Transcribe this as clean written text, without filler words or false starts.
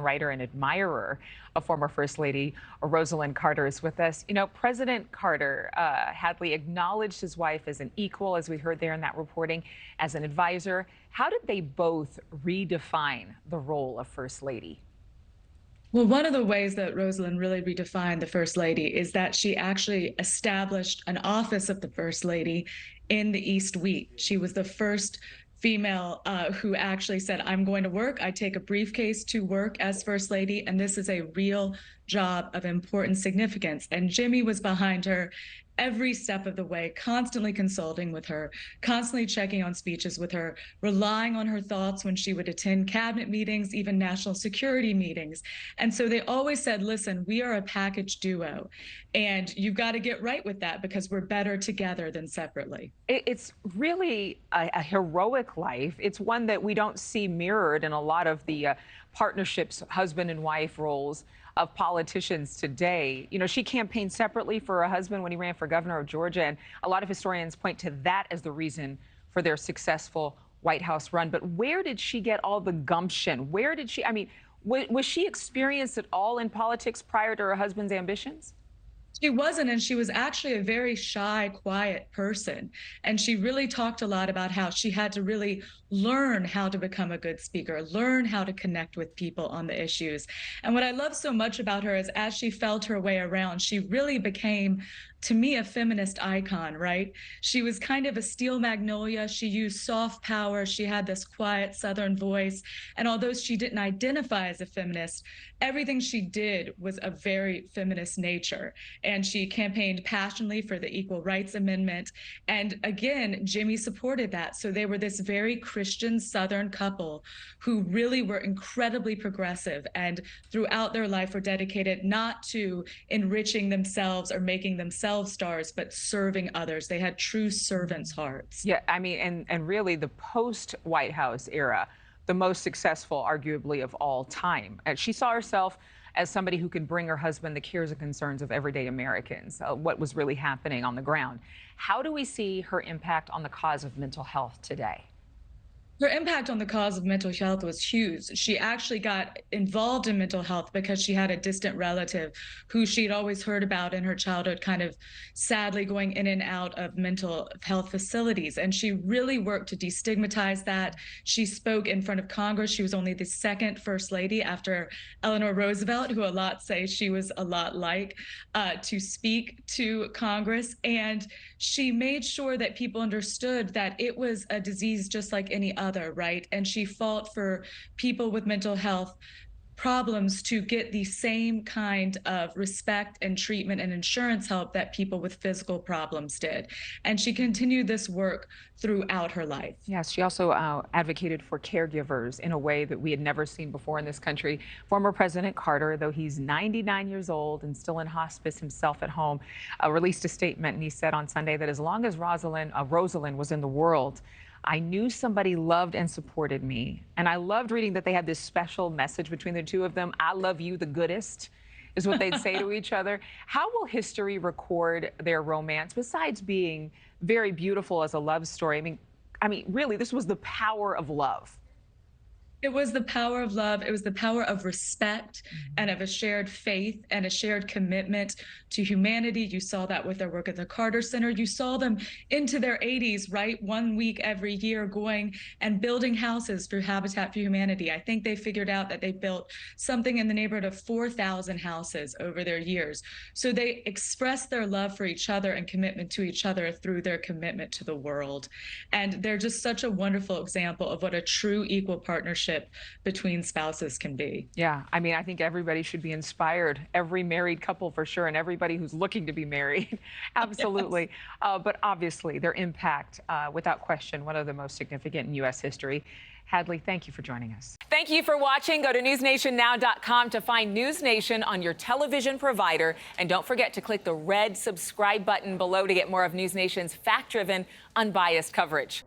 writer and admirer of former First Lady Rosalynn Carter is with us. You know, President Carter, Hadley, acknowledged his wife as an equal, as we heard there in that reporting, as an advisor. How did they both redefine the role of First Lady? Well, one of the ways that Rosalynn really redefined the First Lady is that she actually established an office of the First Lady in the East Wing. She was the first female who actually said, I'm going to work. I take a briefcase to work as First Lady, and this is a real job of important significance. And Jimmy was behind her every step of the way, constantly consulting with her, constantly checking on speeches with her, relying on her thoughts when she would attend cabinet meetings, even national security meetings. And so they always said, listen, we are a package duo, and you've got to get right with that because we're better together than separately. It's really a heroic life. It's one that we don't see mirrored in a lot of the partnerships, husband and wife roles of politicians today. You know, she campaigned separately for her husband when he ran for governor of Georgia, and a lot of historians point to that as the reason for their successful White House run. But where did she get all the gumption? Where did she, I mean, was she experienced at all in politics prior to her husband's ambitions? She wasn't, and she was actually a very shy, quiet person. And she really talked a lot about how she had to really learn how to become a good speaker, learn how to connect with people on the issues. And what I love so much about her is as she felt her way around, she really became, to me, a feminist icon, right? She was kind of a steel magnolia. She used soft power. She had this quiet Southern voice. And although she didn't identify as a feminist, everything she did was a very feminist nature. And she campaigned passionately for the Equal Rights Amendment. And again, Jimmy supported that. So they were this very Christian Southern couple who really were incredibly progressive and throughout their life were dedicated not to enriching themselves or making themselves stars, but serving others. They had true servants' hearts. Yeah, I mean, and really the post-White House era, the most successful, arguably, of all time. And she saw herself as somebody who could bring her husband the cares and concerns of everyday Americans, what was really happening on the ground. How do we see her impact on the cause of mental health today? Her impact on the cause of mental health was huge. She actually got involved in mental health because she had a distant relative who she'd always heard about in her childhood, kind of sadly going in and out of mental health facilities. And she really worked to destigmatize that. She spoke in front of Congress. She was only the second First Lady after Eleanor Roosevelt, who a lot say she was a lot like, to speak to Congress. And she made sure that people understood that it was a disease just like any other, right? And she fought for people with mental health problems to get the same kind of respect and treatment and insurance help that people with physical problems did. And she continued this work throughout her life. Yes, she also advocated for caregivers in a way that we had never seen before in this country. Former President Carter, though he's 99 years old and still in hospice himself at home, released a statement, and he said on Sunday that as long as Rosalynn was in the world, I knew somebody loved and supported me. And I loved reading that they had this special message between the two of them. I love you the goodest, is what they'd say to each other. How will history record their romance besides being very beautiful as a love story? I mean, really, this was the power of love. It was the power of love. It was the power of respect and of a shared faith and a shared commitment to humanity. You saw that with their work at the Carter Center. You saw them into their 80s, right? 1 week every year going and building houses through Habitat for Humanity. I think they figured out that they built something in the neighborhood of 4,000 houses over their years. So they expressed their love for each other and commitment to each other through their commitment to the world. And they're just such a wonderful example of what a true equal partnership between spouses can be. Yeah, I mean, I think everybody should be inspired, every married couple for sure, and everybody who's looking to be married. Absolutely. Yes. But obviously, their impact, without question, one of the most significant in U.S. history. Hadley, thank you for joining us. Thank you for watching. Go to newsnationnow.com to find NewsNation on your television provider. And don't forget to click the red subscribe button below to get more of NewsNation's fact-driven, unbiased coverage.